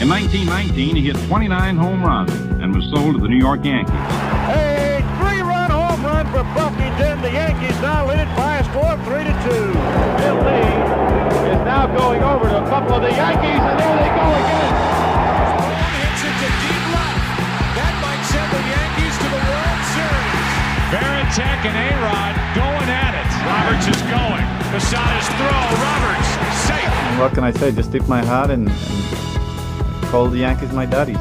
In 1919, he hit 29 home runs and was sold to the New York Yankees. A three-run home run for Buffington. The Yankees now lead it by a score of 3-2. Bill Lee is now going over to a couple of the Yankees, and there they go again. One hits it to deep left. That might send the Yankees to the World Series. Varitek and A-Rod going at it. Roberts is going. Posada's throw. Roberts safe. And what can I say? Just tip my hat and call the Yankees my daddies.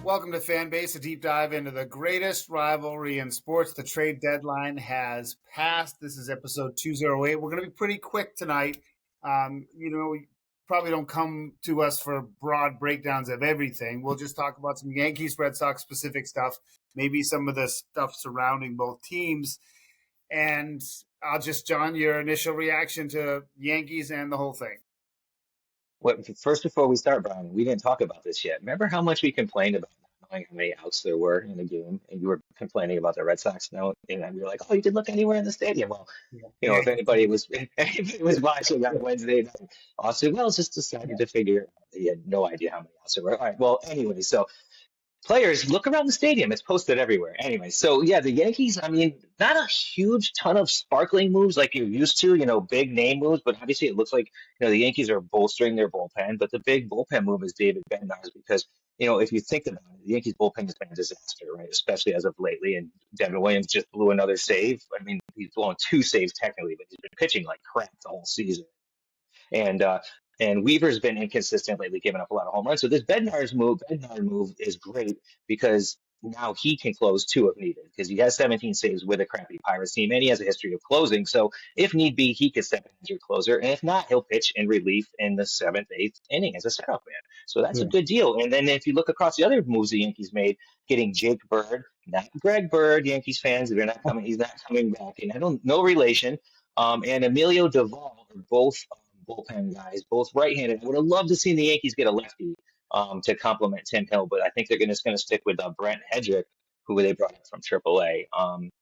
Welcome to Fanbase, a deep dive into the greatest rivalry in sports. The trade deadline has passed. This is episode 208. We're going to be pretty quick tonight. We probably don't come to us for broad breakdowns of everything. We'll just talk about some Yankees, Red Sox specific stuff, maybe some of the stuff surrounding both teams. And John, your initial reaction to Yankees and the whole thing. Well, first, before we start, Brian, we didn't talk about this yet. Remember how much we complained about not knowing how many outs there were in the game, and you were complaining about the Red Sox note, and we were like, "Oh, you could look anywhere in the stadium." Well, if anybody was watching on Wednesday night, Austin Wells just decided to figure he had no idea how many outs there were. All right, well, anyway, so. Players, look around the stadium. It's posted everywhere. Anyway, so yeah, the Yankees, I mean, not a huge ton of sparkling moves like you're used to, big name moves, but obviously it looks like, the Yankees are bolstering their bullpen, but the big bullpen move is David Bednar's because, if you think about it, the Yankees bullpen has been a disaster, right? Especially as of lately, and Devin Williams just blew another save. I mean, he's blown two saves technically, but he's been pitching like crap the whole season. And Weaver's been inconsistent lately, giving up a lot of home runs. So this Bednar move is great because now he can close two if needed because he has 17 saves with a crappy Pirates team and he has a history of closing. So if need be, he could step in as your closer. And if not, he'll pitch in relief in the seventh, eighth inning as a setup man. So that's a good deal. And then if you look across the other moves the Yankees made, getting Jake Bird, not Greg Bird, Yankees fans, they're not coming. He's not coming back. And no relation. And Emilio Duvall are both bullpen guys, both right-handed. I would have loved to see the Yankees get a lefty to complement Tim Hill, but I think they're just going to stick with Brent Hedrick, who they brought up from AAA.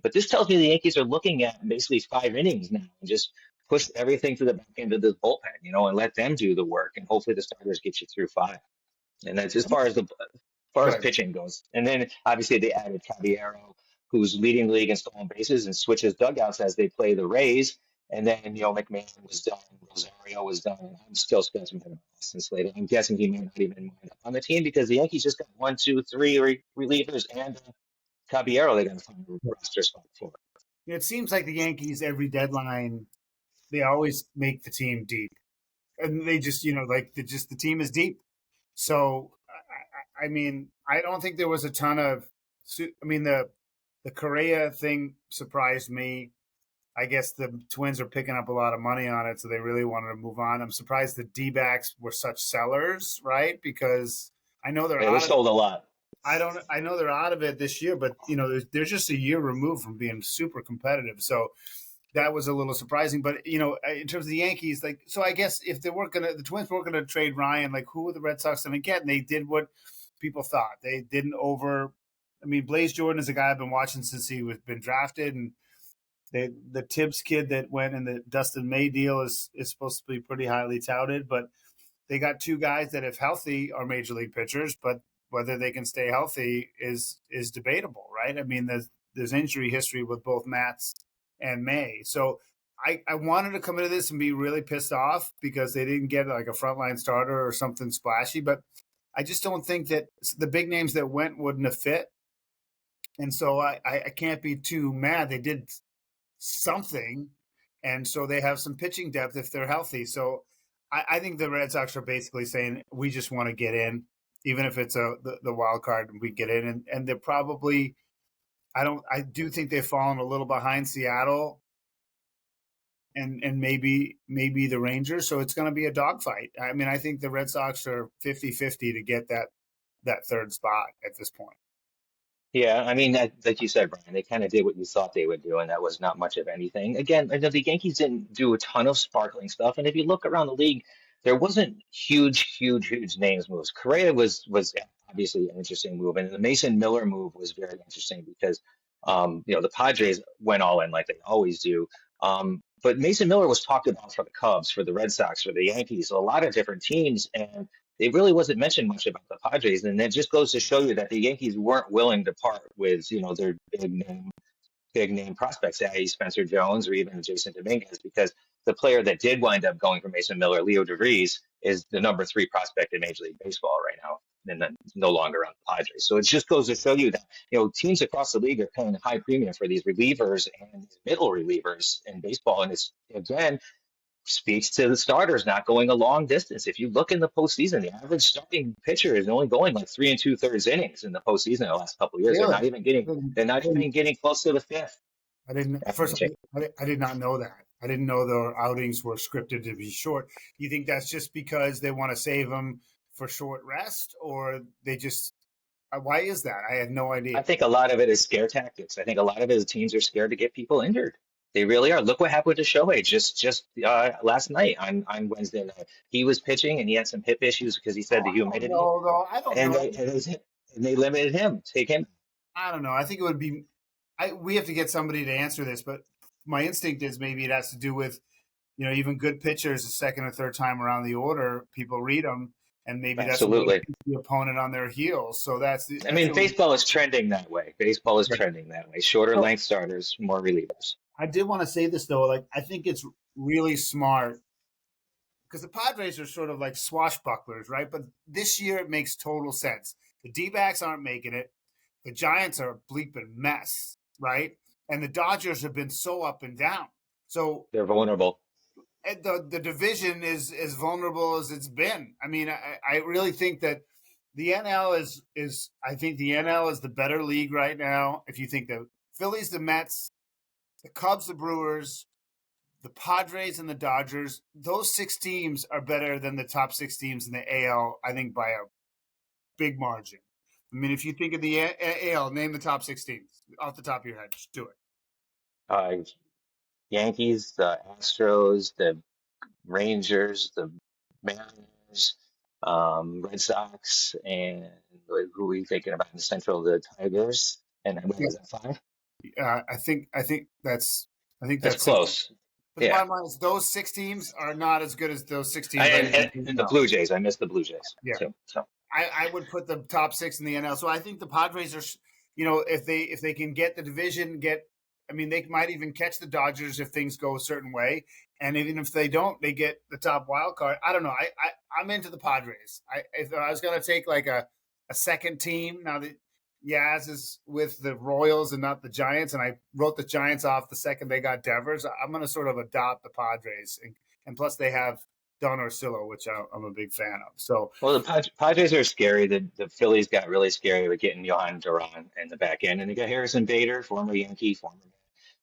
But this tells me the Yankees are looking at basically 5 innings now and just push everything to the back end of this bullpen, and let them do the work, and hopefully the starters get you through 5. And that's as far as pitching goes. And then obviously they added Caballero, who's leading the league in stolen bases and switches dugouts as they play the Rays. And then, McMahon was done, Rosario was done, and I'm still scratching my head on Austin Slater. I'm guessing he may not even wind up on the team because the Yankees just got 1, 2, 3 relievers and Caballero they got to find a roster spot for. It seems like the Yankees, every deadline, they always make the team deep. And they just, the team is deep. So, I mean, I don't think there was a ton of – the Correa thing surprised me. I guess the Twins are picking up a lot of money on it, so they really wanted to move on. I'm surprised the D-backs were such sellers, right? Because I know they sold a lot. I know they're out of it this year, but they're just a year removed from being super competitive. So that was a little surprising. But in terms of the Yankees, so I guess if the Twins weren't gonna trade Ryan, who were the Red Sox gonna get? And they did what people thought. They didn't Blaze Jordan is a guy I've been watching since he was been drafted, and the Tibbs kid that went in the Dustin May deal is supposed to be pretty highly touted, but they got 2 guys that, if healthy, are major league pitchers, but whether they can stay healthy is debatable, right? I mean, there's injury history with both Matz and May. So I wanted to come into this and be really pissed off because they didn't get a frontline starter or something splashy, but I just don't think that the big names that went wouldn't have fit. And so I can't be too mad. They did something, and so they have some pitching depth if they're healthy. So I think the Red Sox are basically saying we just want to get in, even if it's the wild card, we get in, and they're probably I do think they've fallen a little behind Seattle and maybe the Rangers, so it's going to be a dogfight. I mean, I think the Red Sox are 50-50 to get that third spot at this point. Yeah, I mean, like you said, Brian, they kind of did what you thought they would do, and that was not much of anything. Again, I know the Yankees didn't do a ton of sparkling stuff, and if you look around the league, there wasn't huge names moves. Correa was obviously an interesting move, and the Mason Miller move was very interesting because, the Padres went all in like they always do. But Mason Miller was talked about for the Cubs, for the Red Sox, for the Yankees, a lot of different teams, and it really wasn't mentioned much about the Padres, and that just goes to show you that the Yankees weren't willing to part with, their big name prospects, i.e. Spencer Jones or even Jason Dominguez, because the player that did wind up going for Mason Miller, Leo DeVries, is the number 3 prospect in Major League Baseball right now, and then no longer on the Padres. So it just goes to show you that teams across the league are paying a high premium for these relievers and these middle relievers in baseball, and it's again speaks to the starters not going a long distance. If you look in the postseason, the average starting pitcher is only going like 3 2/3 innings in the postseason in the last couple of years. Really? They're not even getting close to the fifth. I didn't. First, I did not know that. I didn't know their outings were scripted to be short. You think that's just because they want to save them for short rest, or they just? Why is that? I had no idea. I think a lot of it is scare tactics. I think a lot of it is teams are scared to get people injured. They really are. Look what happened to Shohei just last night on Wednesday night. He was pitching and he had some hip issues because he said the humidity. I don't know. And they limited him. Take him. I don't know. I think it would be. We have to get somebody to answer this, but my instinct is maybe it has to do with, even good pitchers the second or third time around the order, people read them, and maybe Absolutely. That's the opponent on their heels. So that's baseball is trending that way. Baseball is trending that way. Shorter length starters, more relievers. I did want to say this though, I think it's really smart because the Padres are sort of like swashbucklers, right? But this year it makes total sense. The D-backs aren't making it. The Giants are a bleeping mess, right? And the Dodgers have been so up and down. So they're vulnerable. And the division is as vulnerable as it's been. I mean, I really think that the NL is I think the NL is the better league right now. If you think the Phillies, the Mets, the Cubs, the Brewers, the Padres, and the Dodgers, those 6 teams are better than the top 6 teams in the AL, I think, by a big margin. I mean, if you think of the AL, name the top 6 teams off the top of your head. Just do it. Yankees, the Astros, the Rangers, the Mariners, Red Sox, and who are we thinking about in the Central? The Tigers, and what was that 5? I think that's close. But the bottom line is those 6 teams are not as good as those 6 teams. And the Blue Jays. I missed the Blue Jays. Yeah. So. I would put the top 6 in the NL. So I think the Padres are, if they can get the division, they might even catch the Dodgers if things go a certain way. And even if they don't, they get the top wild card. I don't know. I'm into the Padres. If I was going to take like a second team, now that Yaz is with the Royals and not the Giants, and I wrote the Giants off the second they got Devers, I'm going to sort of adopt the Padres. And plus they have Don Orsillo, which I'm a big fan of. So, well, the Padres are scary. The Phillies got really scary with getting Johan Duran in the back end, and they got Harrison Bader, former Yankee, he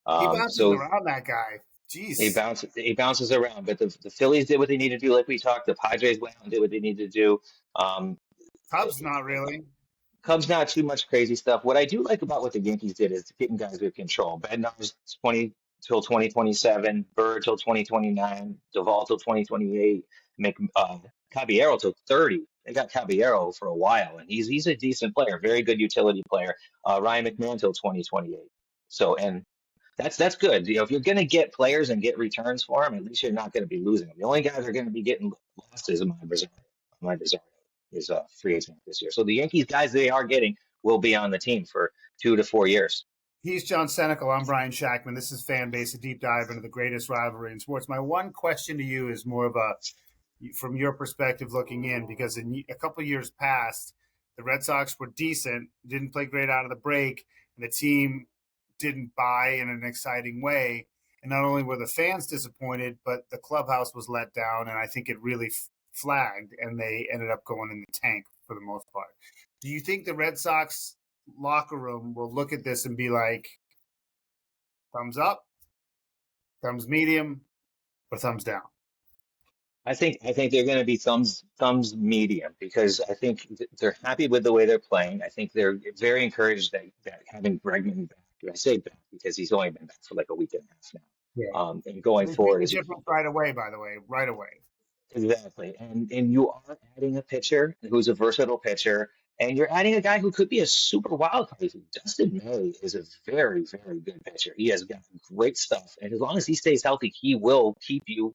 bounces around, that guy. Jeez, he bounces around. But the Phillies did what they needed to do, like we talked. The Padres went out and did what they needed to do. Cubs not really. Cubs not too much crazy stuff. What I do like about what the Yankees did is getting guys with control. Bednar's 20 till 2027, Bird till 2029, Duvall till 2028, Caballero till 30. They got Caballero for a while, and he's a decent player, very good utility player. Ryan McMahon till 2028. So, and that's good. If you're going to get players and get returns for them, at least you're not going to be losing them. The only guys that are going to be getting lost is Rosario is a free agent this year. So the Yankees guys they are getting will be on the team for 2 to 4 years. He's John Senecal. I'm Brian Shackman. This is Fan Base, a deep dive into the greatest rivalry in sports. My one question to you is more of from your perspective looking in, because in a couple of years past, the Red Sox were decent, didn't play great out of the break, and the team didn't buy in an exciting way. And not only were the fans disappointed, but the clubhouse was let down, and I think it really flagged, and they ended up going in the tank for the most part. Do you think the Red Sox locker room will look at this and be like, thumbs up, thumbs medium, or thumbs down? I think they're going to be thumbs medium, because I think they're happy with the way they're playing. I think they're very encouraged that having Bregman back. I say back because he's only been back for like a week and a half now. Yeah. And going forward is different right away. By the way, right away. Exactly, and you are adding a pitcher who's a versatile pitcher. And you're adding a guy who could be a super wild card. Dustin May is a very, very good pitcher. He has got great stuff. And as long as he stays healthy, he will keep you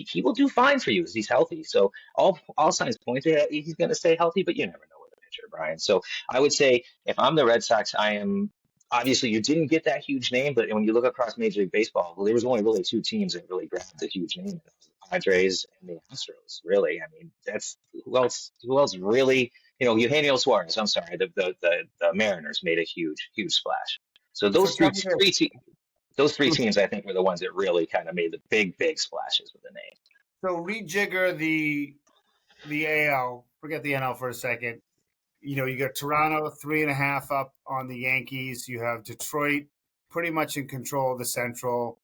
he will do fine for you as he's healthy. So all signs point to that he's going to stay healthy, but you never know with a pitcher, Brian. So I would say if I'm the Red Sox, I am obviously you didn't get that huge name, but when you look across Major League Baseball, well, there was only really two teams that really grabbed the huge name: the Padres and the Astros. Really, I mean, that's who else? Who else really? Eugenio Suarez. I'm sorry, the Mariners made a huge splash. So So those tell me this. those three teams, I think, were the ones that really kind of made the big splashes with the name. So rejigger the AL. Forget the NL for a second. You got Toronto 3.5 up on the Yankees. You have Detroit pretty much in control of the Central,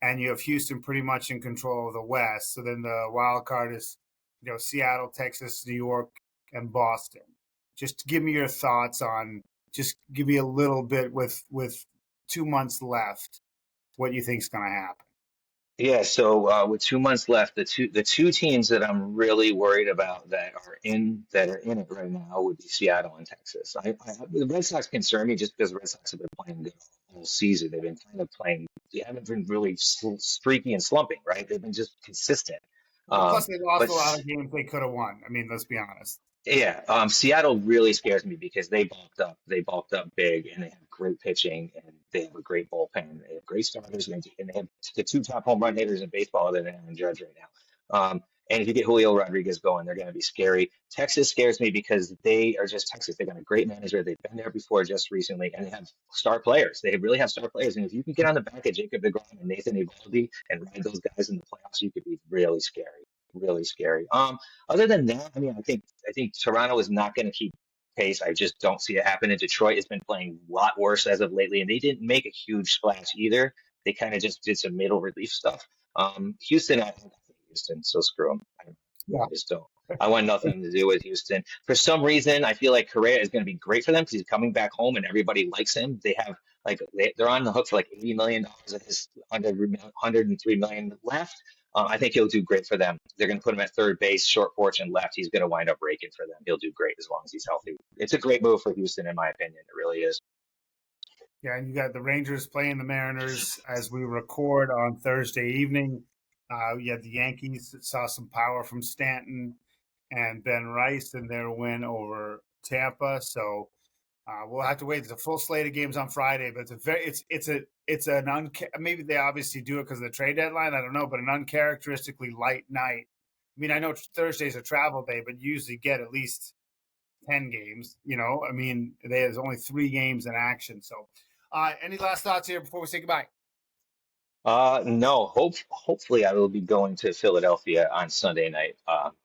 and you have Houston pretty much in control of the West. So then the wild card is, Seattle, Texas, New York, and Boston. Just give me your thoughts on. Just give me a little bit with 2 months left. What you think is going to happen? Yeah, so with 2 months left, the two teams that I'm really worried about that are in it right now would be Seattle and Texas. The Red Sox concern me just because the Red Sox have been playing good all season. They've been kind of playing. They haven't been really streaky and slumping, right? They've been just consistent. Well, plus Um, they lost but a lot of games they could have won. I mean, let's be honest. Yeah, Seattle really scares me because they bulked up. They bulked up big, and they have great pitching, and they have a great bullpen. They have great starters, and they have the two top home run hitters in baseball other than Aaron Judge right now. And if you get Julio Rodriguez going, they're going to be scary. Texas scares me because they are just Texas. They've got a great manager. They've been there before just recently, and they have star players. They really have star players. And if you can get on the back of Jacob deGrom and Nathan Eovaldi and ride those guys in the playoffs, you could be really scary. Really scary. Other than that, I mean, I think Toronto is not going to keep pace. I just don't see it happen. And Detroit has been playing a lot worse as of lately, and they didn't make a huge splash either. They kind of just did some middle relief stuff. Houston, I hate Houston, so screw them. Yeah. I just don't. I want nothing to do with Houston. For some reason, I feel like Correa is going to be great for them because he's coming back home and everybody likes him. They have they're on the hook for like $80 million of his 103 million left. I think he'll do great for them. They're going to put him at third base, short porch, and left. He's going to wind up raking for them. He'll do great as long as he's healthy. It's a great move for Houston, in my opinion. It really is. Yeah, and you got the Rangers playing the Mariners as we record on Thursday evening. You had the Yankees that saw some power from Stanton and Ben Rice in their win over Tampa. So we'll have to wait. There's a full slate of games on Friday, but maybe they obviously do it because of the trade deadline. I don't know, but an uncharacteristically light night. I mean, I know Thursday's a travel day, but you usually get at least 10 games. I mean, there's only 3 games in action. So, any last thoughts here before we say goodbye? No. Hopefully, I will be going to Philadelphia on Sunday night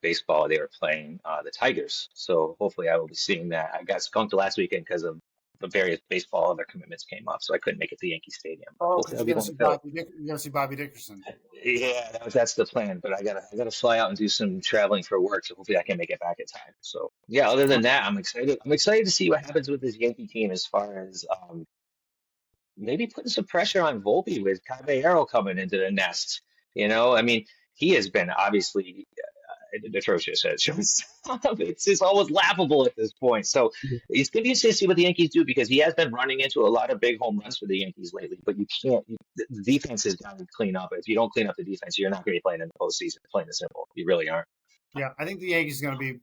baseball. They were playing the Tigers, so hopefully, I will be seeing that. I got skunked last weekend because of the various baseball other commitments came up, so I couldn't make it to Yankee Stadium. But Oh, hopefully, because I'll you're be going to Philly. going to see Bobby Dickerson. Yeah, that's the plan. But I gotta fly out and do some traveling for work, so hopefully, I can make it back in time. So yeah, other than that, I'm excited. I'm excited to see what happens with this Yankee team as far as maybe putting some pressure on Volpe with Caballero coming into the nest. I mean, he has been obviously atrocious. It's almost laughable at this point. So it's going to be interesting to see what the Yankees do because he has been running into a lot of big home runs for the Yankees lately. But you can't. The defense has got to clean up. If you don't clean up the defense, you're not going to be playing in the postseason. Plain and simple. You really aren't. Yeah, I think the Yankees are going to be.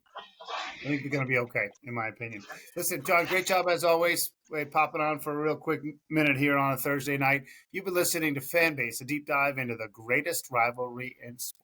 I think they're going to be okay, in my opinion. Listen, John, great job as always. Popping on for a real quick minute here on a Thursday night. You've been listening to Fanbase, a deep dive into the greatest rivalry in sports.